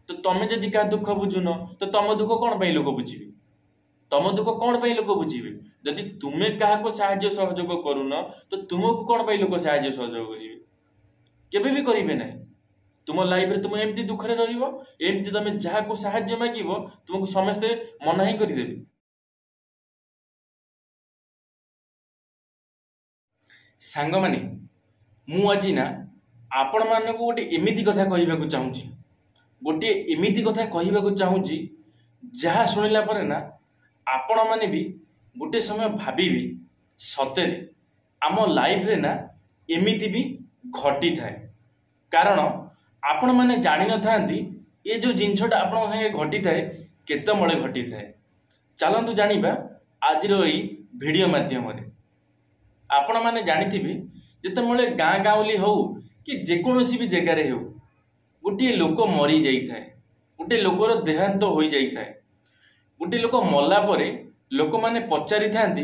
तो तमें जदि क्या दुख बुझुन तो तुम दुख कौन पे लोक बुझे तुम दुख कौन पे लोक बुझे जदि तुम्हें क्या साहाय्य सहयोग करुन तो तुमको कौन पे लोक साहाय्य सहयोग करेंगे केबे भी करेंगे ना तुम लाइफ रे तुम एमती दुख रे रहिबो एमती तुम जहाँ को साहाय्य मागिबो तुमको समस्ते मना ही करदेबे। सांग माने मु आज ना आपण मानक गोटे एमिति कथा कहबाक चाहूँगी गोटे एमिति कथा कहबाक चाहूँगी जहाँ शुणिला पर ना आपण माने भी गोटे समय भाविबे सतेरे आम लाइफ रे ना एमिति भी घटी थाए कारण आपण माने जानि न थांती ये जो जिनछटा आपण संगे घटी थाए केतमळे घटी थाए चलंतु जानिबा आज रही वीडियो माध्यम रे आपण माने जानिथिबे जेतमळे गाँ गाँवली हो कि जेकोसी भी जगार हो गोटे लोक मरी जाए गोटे लोकर देहांत हो जाए गोटे लोक मला परे लोक माने पचारि थांती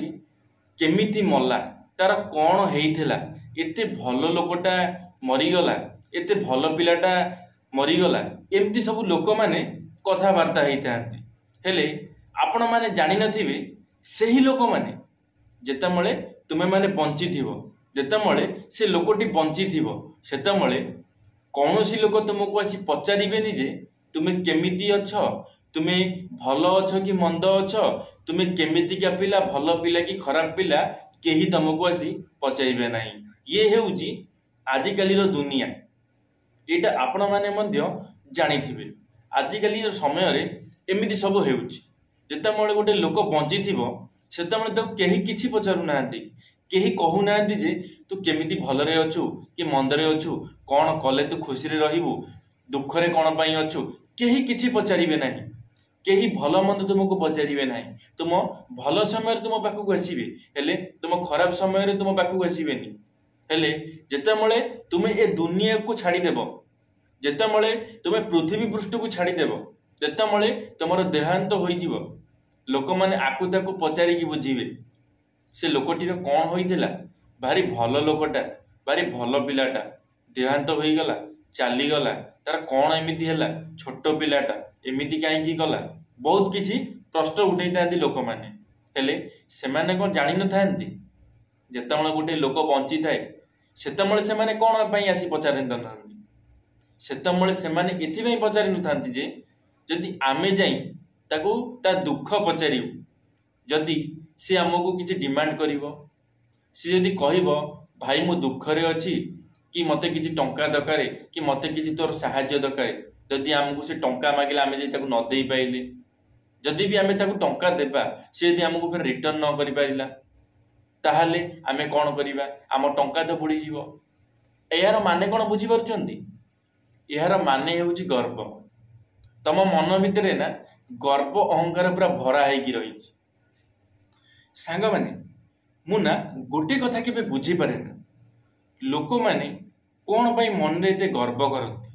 केमिति मला तार कौन होइथिला एते भल लोकटा मरीगला एते भल पिलाटा मरीगला एमती सब लोक माने कथबार्ता होता हेले आपण माने जानि नथिबे सेही लोक माने जेतमळे तुमे माने बंची थिबो जेतमळे से लोकटी बंची थिबो सेतमळे कौनसी लोक तुमको आसी पचारिबेनी जे तुमे केमिति अछ तुमे भल अछ कि मंद अछ तुमे केमिति क्या पिला भल पिला कि खराब पिला केही तुमको आसी पचाइबे नाही ये हेउची आजिकाली रो दुनिया एटा आपण माने मध्य जानिथिबे आजिकाली रो समय रे एमिति सब हेउची जेतमळे गोटे लोक बंची थिबो सेतमळे तो केही किछि पचारु नांती केही कहू नांती जे तू केमिति भलरे अछु कि मंदरे अछु कौन कले तू खुशी रे रहिबु दुख रे कौन पई अछु केही किछि पचारिबे नाही केही भल मंद तुमको पचारिबे नाही तुम भल समय रे तुम पाखु आसीबे हेले तुम खराब समय रे तुम पाखु आसीबेनी हेले जेतमळे तुमे ए दुनिया को छाड़ी देबो जेतमळे तुमे पृथ्वी पृष्ठ को छाड़ी देबो जेतमळे तुमरो देहांत होई जीवो लोक माने आकु ताकु पचारि कि बुझीबे से लोकटी रे कोन होइथिला भारी भल लोकटा भारी भल पिलाटा देहांत होई गला चाली गला तार कोन एमिति हैला छोट पिलाटा एमिति काहे की गला बहुत किछि प्रश्न उठै थांती लोक माने हेले से माने कोन जानि न थांती जेतमळे गोटे लोक बंची थाए सेतमळे से माने कोन पई आसी पचारि न थांती सेतमळे से माने एथि पई पचारि न थांती जे जदि आमे जाई ताकू ता दुख पचारिउ जदि सी आमको किसी डिमांड करिवो सी जदि कहबो भाई मु दुख रे अछि कि मते किसी टंका दरकार कि मते किसी तोर सहायता दरकार जदि आमको से टंका मागिला आमे जे ताकू न देई पाइले जदि भी आमे ताकू टंका देबा से जदि आमको फिर रिटर्न न करि पारिला ताहाले आमे कोन करिबा आम टंका तो बुडी जीवो एयार माने कोन बुझी परचंती एयार माने हेउची गर्व तम मन भितरे ना गर्व अहंकार पूरा भरा हेकी रही सांग माने मुना गोटे कथा के बुझी पारे ना लोक माने कौन पाई मन रे एते गर्व करती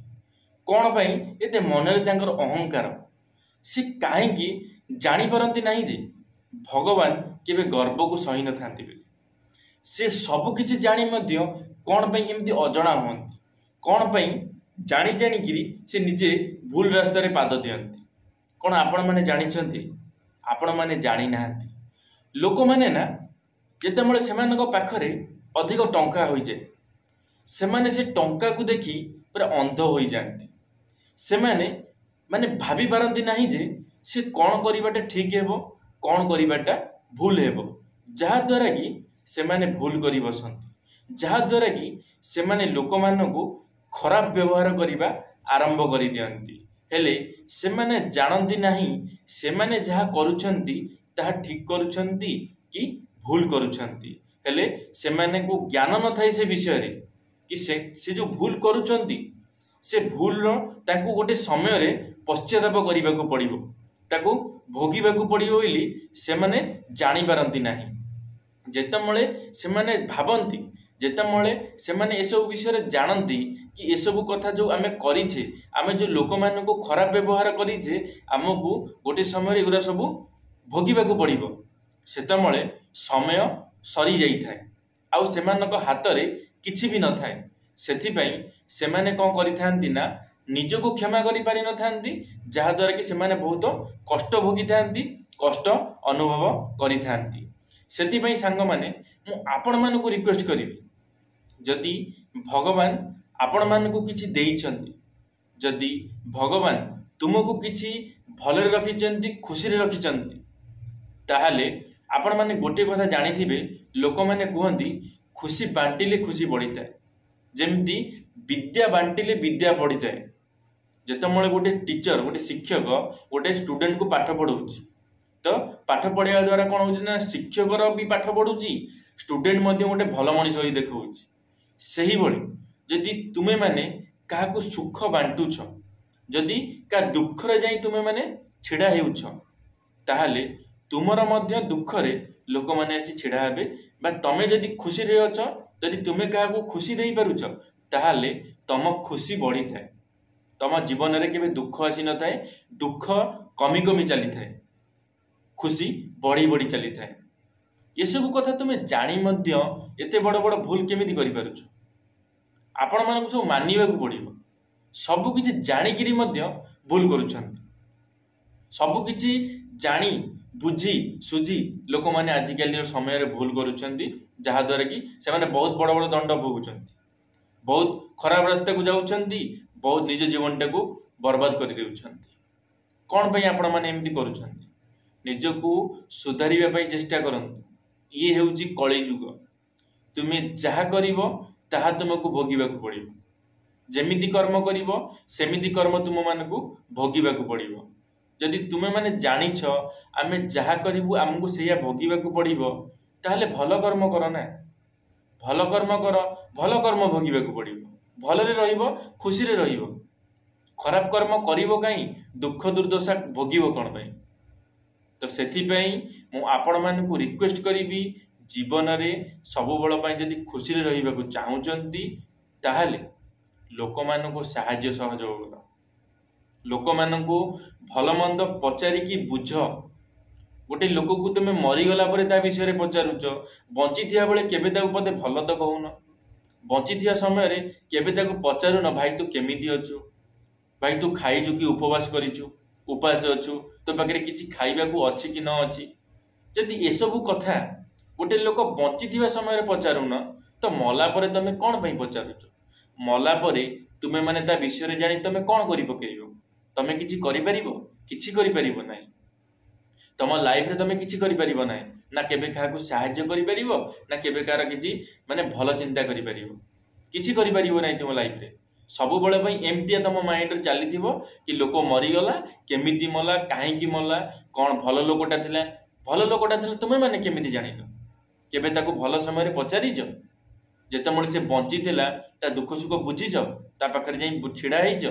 कौन पाई एते मन रे तांकर अहंकार से काहे की जानि परंती नाही जे भगवान केबे गर्व को सही न थांती बेले से सब किछि जानि मध्य कौन पाई एमती अजणा होंती कौन पाई जानि जानि किरी से निजे भूल रास्ता रे पाद दियंती कौन आपण माने जानिछंती आपण माने जानि नाहंती लोक माने ना जेतमळे सेमानक पाखरे अधिक टंका होई जाय सेमाने से टंका को देखि पूरा अंध होई जांती सेमाने माने भाबी पारंती नाही जे से कोन करिबाटा ठीक हेबो कोन करिबाटा भूल हेबो जहा द्वारा कि सेमाने भूल करि बसंती जहा द्वारा कि सेमाने लोक मानकु खराब व्यवहार करिबा आरंभ करि दियंती हेले सेमाने जानती नाही सेमाने जहा करूछंती ताहा ठीक करूछंती कि भूल करूछंती हेले सेमाने को ज्ञान न थाई से विषय रे कि से जो भूल करूछंती से भूल रो ताकू गोटे समय रे पश्चाताप करिबा को पड़िबो ताकू भोगिबा को पड़िबो बोली सेमाने जानि पारंती नाही जेतमळे सेमाने भाबंती जेतमळे सेमाने एसब विषय रे जानंती कि एसबु कथा जो आमे करिछे आमे जो लोक मानको खराब व्यवहार करिछे हमकु गोटे समय एगुरा सब भोगिबा को पड़िबो सेतमळे समय सरी जाई थाए आउ सेमानक हाथ रे किछि भी न थाए सेथि पई सेमाने कोन करिथांती ना ନିଜକୁ କ୍ଷମା କରିପାରି ନଥାନ୍ତି, ଯାହାଦ୍ୱାରା କି ସେମାନେ ବହୁତ କଷ୍ଟ ଭୋଗିଥାନ୍ତି, କଷ୍ଟ ଅନୁଭବ କରିଥାନ୍ତି। ସେଥିପାଇଁ ସାଙ୍ଗମାନେ ମୁଁ ଆପଣମାନଙ୍କୁ ରିକ୍ୱେଷ୍ଟ କରିବି, ଯଦି ଭଗବାନ ଆପଣମାନଙ୍କୁ କିଛି ଦେଇଛନ୍ତି, ଯଦି ଭଗବାନ ତୁମକୁ କିଛି ଭଲରେ ରଖିଛନ୍ତି, ଖୁସିରେ ରଖିଛନ୍ତି, ତାହେଲେ ଆପଣମାନେ ଗୋଟିଏ କଥା ଜାଣିଥିବେ, ଲୋକମାନେ କୁହନ୍ତି ଖୁସି ବାଣ୍ଟିଲେ ଖୁସି ବଢ଼ିଥାଏ। ଯେମିତି ବିଦ୍ୟା ବାଣ୍ଟିଲେ ବିଦ୍ୟା ବଢ଼ିଥାଏ। ଯେତେବେଳେ ଗୋଟେ ଟିଚର, ଗୋଟେ ଶିକ୍ଷକ ଗୋଟେ ଷ୍ଟୁଡେଣ୍ଟକୁ ପାଠ ପଢ଼ଉଛି, ତ ପାଠ ପଢ଼ାଇବା ଦ୍ୱାରା କ'ଣ ହେଉଛି ନା ଶିକ୍ଷକର ବି ପାଠ ପଢ଼ୁଛି, ଷ୍ଟୁଡେଣ୍ଟ ମଧ୍ୟ ଗୋଟେ ଭଲ ମଣିଷ ହୋଇ ଦେଖାଉଛି। ସେହିଭଳି ଯଦି ତୁମେମାନେ କାହାକୁ ସୁଖ ବାଣ୍ଟୁଛ, ଯଦି କାହା ଦୁଃଖରେ ଯାଇ ତୁମେମାନେ ଛିଡ଼ା ହେଉଛ, ତାହେଲେ ତୁମର ମଧ୍ୟ ଦୁଃଖରେ ଲୋକମାନେ ଆସି ଛିଡ଼ା ହେବେ। ବା ତମେ ଯଦି ଖୁସିରେ ଅଛ, ଯଦି ତୁମେ କାହାକୁ ଖୁସି ଦେଇପାରୁଛ, ତାହେଲେ ତମ ଖୁସି ବଢ଼ିଥାଏ। ତମ ଜୀବନରେ କେବେ ଦୁଃଖ ଆସିନଥାଏ, ଦୁଃଖ କମି କମି ଚାଲିଥାଏ, ଖୁସି ବଢ଼ି ବଢ଼ି ଚାଲିଥାଏ। ଏସବୁ କଥା ତୁମେ ଜାଣି ମଧ୍ୟ ଏତେ ବଡ଼ ବଡ଼ ଭୁଲ କେମିତି କରିପାରୁଛ? ଆପଣମାନଙ୍କୁ ସବୁ ମାନିବାକୁ ପଡ଼ିବ। ସବୁକିଛି ଜାଣିକିରି ମଧ୍ୟ ଭୁଲ କରୁଛନ୍ତି। ସବୁକିଛି ଜାଣି ବୁଝି ସୁଝି ଲୋକମାନେ ଆଜିକାଲିର ସମୟରେ ଭୁଲ କରୁଛନ୍ତି, ଯାହାଦ୍ୱାରା କି ସେମାନେ ବହୁତ ବଡ଼ ବଡ଼ ଦଣ୍ଡ ଭୋଗୁଛନ୍ତି, ବହୁତ ଖରାପ ରାସ୍ତାକୁ ଯାଉଛନ୍ତି, ବହୁତ ନିଜ ଜୀବନଟାକୁ ବର୍ବାଦ କରିଦେଉଛନ୍ତି। କ'ଣ ପାଇଁ ଆପଣମାନେ ଏମିତି କରୁଛନ୍ତି? ନିଜକୁ ସୁଧାରିବା ପାଇଁ ଚେଷ୍ଟା କରନ୍ତୁ। ଇଏ ହେଉଛି କଳିଯୁଗ। ତୁମେ ଯାହା କରିବ ତାହା ତୁମକୁ ଭୋଗିବାକୁ ପଡ଼ିବ। ଯେମିତି କର୍ମ କରିବ ସେମିତି କର୍ମ ତୁମମାନଙ୍କୁ ଭୋଗିବାକୁ ପଡ଼ିବ। ଯଦି ତୁମେମାନେ ଜାଣିଛ ଆମେ ଯାହା କରିବୁ ଆମକୁ ସେଇଆ ଭୋଗିବାକୁ ପଡ଼ିବ, ତାହେଲେ ଭଲ କର୍ମ କର ନା। ଭଲ କର୍ମ କର, ଭଲ କର୍ମ ଭୋଗିବାକୁ ପଡ଼ିବ। ଭଲରେ ରହିବ, ଖୁସିରେ ରହିବ। ଖରାପ କର୍ମ କରିବ କାହିଁ, ଦୁଃଖ ଦୁର୍ଦ୍ଦଶା ଭୋଗିବ କ'ଣ ପାଇଁ? ତ ସେଥିପାଇଁ ମୁଁ ଆପଣମାନଙ୍କୁ ରିକ୍ୱେଷ୍ଟ କରିବି, ଜୀବନରେ ସବୁବେଳ ପାଇଁ ଯଦି ଖୁସିରେ ରହିବାକୁ ଚାହୁଁଛନ୍ତି, ତାହେଲେ ଲୋକମାନଙ୍କୁ ସାହାଯ୍ୟ ସହଯୋଗ କର। ଲୋକମାନଙ୍କୁ ଭଲ ମନ୍ଦ ପଚାରିକି ବୁଝ। ଗୋଟେ ଲୋକକୁ ତୁମେ ମରିଗଲା ପରେ ତା ବିଷୟରେ ପଚାରୁଛ, ବଞ୍ଚିଥିବା ବେଳେ କେବେ ତାକୁ ପଦେ ଭଲ ତ କହୁନ। ବଞ୍ଚିଥିବା ସମୟରେ କେବେ ତାକୁ ପଚାରୁନ, ଭାଇ ତୁ କେମିତି ଅଛୁ, ଭାଇ ତୁ ଖାଇଛୁ କି ଉପବାସ କରିଛୁ, ଉପାସ ଅଛୁ, ତୋ ପାଖରେ କିଛି ଖାଇବାକୁ ଅଛି କି ନ ଅଛି। ଯଦି ଏସବୁ କଥା ଗୋଟେ ଲୋକ ବଞ୍ଚିଥିବା ସମୟରେ ପଚାରୁନ, ତ ମଲା ପରେ ତମେ କ'ଣ ପାଇଁ ପଚାରୁଛ? ମଲା ପରେ ତୁମେମାନେ ତା ବିଷୟରେ ଜାଣି ତମେ କ'ଣ କରି ପକେଇବ? ତମେ କିଛି କରିପାରିବ? କିଛି କରିପାରିବ ନାହିଁ। ତମ ଲାଇଫରେ ତମେ କିଛି କରିପାରିବ ନାହିଁ। ନା କେବେ କାହାକୁ ସାହାଯ୍ୟ କରିପାରିବ, ନା କେବେ କାହାର କିଛି ଭଲ ଚିନ୍ତା କରିପାରିବ। କିଛି କରିପାରିବ ନାହିଁ ତୁମ ଲାଇଫରେ। ସବୁବେଳେ ପାଇଁ ଏମିତିଆ ତମ ମାଇଣ୍ଡରେ ଚାଲିଥିବ କି ଲୋକ ମରିଗଲା, କେମିତି ମଲା, କାହିଁକି ମଲା, କ'ଣ ଭଲ ଲୋକଟା ଥିଲା। ଭଲ ଲୋକଟା ଥିଲା ତୁମେମାନେ କେମିତି ଜାଣିଲ? କେବେ ତାକୁ ଭଲ ସମୟରେ ପଚାରିଛ? ଯେତେବେଳେ ସେ ବଞ୍ଚିଥିଲା ତା ଦୁଃଖ ସୁଖ ବୁଝିଛ? ତା ପାଖରେ ଯାଇ ଛିଡ଼ା ହେଇଛ?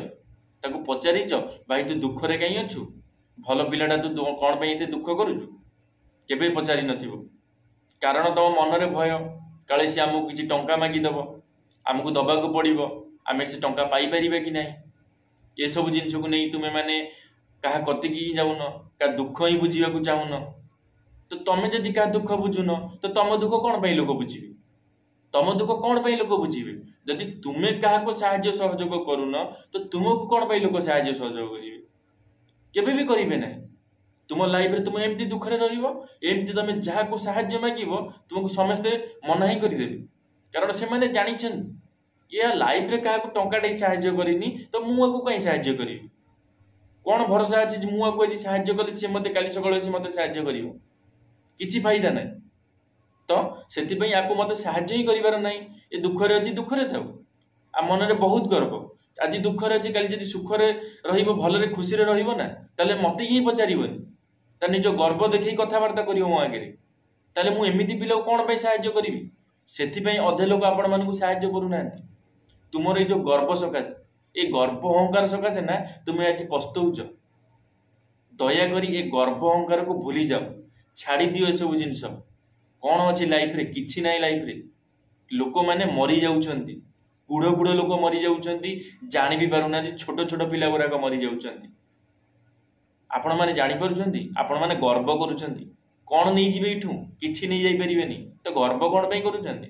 ତାକୁ ପଚାରିଛ, ଭାଇ ତୁ ଦୁଃଖରେ କାହିଁ ଅଛୁ, ଭଲ ପିଲାଟା ତୁ କ'ଣ ପାଇଁ ଏତେ ଦୁଃଖ କରୁଛୁ? କେବେ ପଚାରି ନଥିବ। କାରଣ ତମ ମନରେ ଭୟ, କାଳେ ସେ ଆମକୁ କିଛି ଟଙ୍କା ମାଗିଦେବ, ଆମକୁ ଦେବାକୁ ପଡ଼ିବ, ଆମେ ସେ ଟଙ୍କା ପାଇପାରିବା କି ନାହିଁ। ଏସବୁ ଜିନିଷକୁ ନେଇ ତୁମେମାନେ କାହା କତିକି ହିଁ ଯାଉନ, କାହା ଦୁଃଖ ହିଁ ବୁଝିବାକୁ ଚାହୁଁନ। ତ ତମେ ଯଦି କାହା ଦୁଃଖ ବୁଝୁନ, ତ ତମ ଦୁଃଖ କ'ଣ ପାଇଁ ଲୋକ ବୁଝିବେ? ତମ ଦୁଃଖ କ'ଣ ପାଇଁ ଲୋକ ବୁଝିବେ? ଯଦି ତୁମେ କାହାକୁ ସାହାଯ୍ୟ ସହଯୋଗ କରୁନ, ତ ତୁମକୁ କ'ଣ ପାଇଁ ଲୋକ ସାହାଯ୍ୟ ସହଯୋଗ କରିବେ? କେବେ ବି କରିବେ ନାହିଁ। ତୁମ ଲାଇଫରେ ତୁମେ ଏମିତି ଦୁଃଖରେ ରହିବ, ଏମିତି ତମେ ଯାହାକୁ ସାହାଯ୍ୟ ମାଗିବ ତୁମକୁ ସମସ୍ତେ ମନା ହିଁ କରିଦେବେ। କାରଣ ସେମାନେ ଜାଣିଛନ୍ତି ଏହା ଲାଇଫରେ କାହାକୁ ଟଙ୍କାଟେ ସାହାଯ୍ୟ କରିନି, ତ ମୁଁ ଆକୁ କାହିଁ ସାହାଯ୍ୟ କରିବି? କ'ଣ ଭରସା ଅଛି ଯେ ମୁଁ ଆକୁ ଆଜି ସାହାଯ୍ୟ କଲେ ସିଏ ମୋତେ କାଲି ସକାଳେ ଆସି ମୋତେ ସାହାଯ୍ୟ କରିବ? କିଛି ଫାଇଦା ନାହିଁ। ତ ସେଥିପାଇଁ ଆକୁ ମୋତେ ସାହାଯ୍ୟ ହିଁ କରିବାର ନାହିଁ। ଏ ଦୁଃଖରେ ଅଛି, ଦୁଃଖରେ ଥାଉ। ଆଉ ମନରେ ବହୁତ ଗର୍ବ, ଆଜି ଦୁଃଖରେ ଅଛି, କାଲି ଯଦି ସୁଖରେ ରହିବ, ଭଲରେ ଖୁସିରେ ରହିବ ନା, ତାହେଲେ ମୋତେ ହିଁ ପଚାରିବନି। ତା ନିଜ ଗର୍ବ ଦେଖେଇ କଥାବାର୍ତ୍ତା କରିବ ମୋ ଆଗରେ। ତାହେଲେ ମୁଁ ଏମିତି ପିଲାକୁ କ'ଣ ପାଇଁ ସାହାଯ୍ୟ କରିବି? ସେଥିପାଇଁ ଅଧେ ଲୋକ ଆପଣମାନଙ୍କୁ ସାହାଯ୍ୟ କରୁନାହାନ୍ତି। ତୁମର ଏଇ ଯୋଉ ଗର୍ବ ସକାଶେ, এই ଗର୍ବ ଅହଙ୍କାର ସକାଶେ ନା ତୁମେ ଆଜି ପସ୍ତଉଛ। ଦୟାକରି ଏ ଗର୍ବ ଅହଙ୍କାରକୁ ଭୁଲି ଯାଅ, ଛାଡ଼ି ଦିଅ ଏସବୁ ଜିନିଷ। କ'ଣ ଅଛି ଲାଇଫରେ? କିଛି ନାହିଁ ଲାଇଫରେ। ଲୋକମାନେ ମରି ଯାଉଛନ୍ତି, କୁଢ଼ କୁଢ଼ ଲୋକ ମରି ଯାଉଛନ୍ତି, ଜାଣି ବି ପାରୁନାହାନ୍ତି। ଛୋଟ ଛୋଟ ପିଲା ଗୁଡ଼ାକ ମରି ଯାଉଛନ୍ତି। ଆପଣମାନେ ଜାଣିପାରୁଛନ୍ତି? ଆପଣମାନେ ଗର୍ବ କରୁଛନ୍ତି। କ'ଣ ନେଇଯିବେ ଏଇଠୁ? କିଛି ନେଇ ଯାଇପାରିବେନି। ତ ଗର୍ବ କ'ଣ ପାଇଁ କରୁଛନ୍ତି?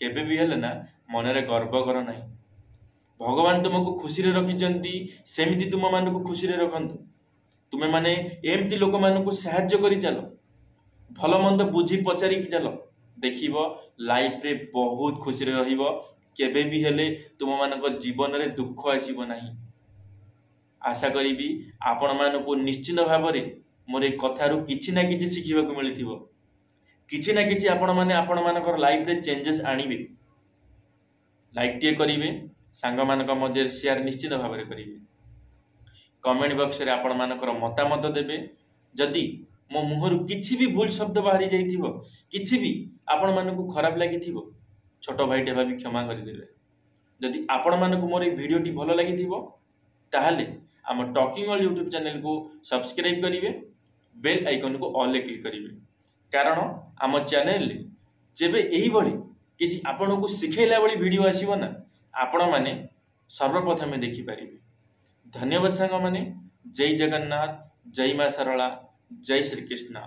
କେବେ ବି ହେଲେ ନା ମନରେ ଗର୍ବ କର ନାହିଁ। भगवान तुमको खुशी रे रखिचंती सेमिति तुम मानकु खुशी रे रखंतु तुमे माने एमती लोक मानकु सहाय्य करी चलो भल मंद बुझी पचारि चलो देखिबो लाइफ रे बहुत खुशी रे रहिबो केबे भी हेले तुम मानक जीवन रे दुख आसीबो नाही। आशा करी आपण मानकु निश्चित भाव रे मोर ए कथारू किछि ना किछि शिखिबाकू मिलिथिबो किछि ना किछि आपण माने आपण मानकर लाइफ रे चेंजेस आनिबे। लाइक टे करिवे सांग मानक मध्य शेयर निश्चित भाव में करिवे कमेंट बॉक्स रे आपण मानकर मतामत देबे। जदि मो मुहरु किछि भी भूल शब्द बाहरी जाइथिबो किछि भी आपण मानकु खराब लागिथिबो छोट भाईटे भाभी क्षमा करि देबे। जदि आपण मानकु मोर ए वीडियोटी भलो लागिथिबो ताहाले आम टॉकिंग ऑल यूट्यूब चैनल को सब्सक्राइब करिवे बेल आइकन को ऑल क्लिक करिवे कारण आम चैनल रे जेबे एही बळी किछि आपनको सिखैला बळी वीडियो आसीबो ना आपण माने सर्वप्रथमे देखि पारिबे। धन्यवाद सांग माने। जय जगन्नाथ जय मां सरला जय श्री कृष्ण।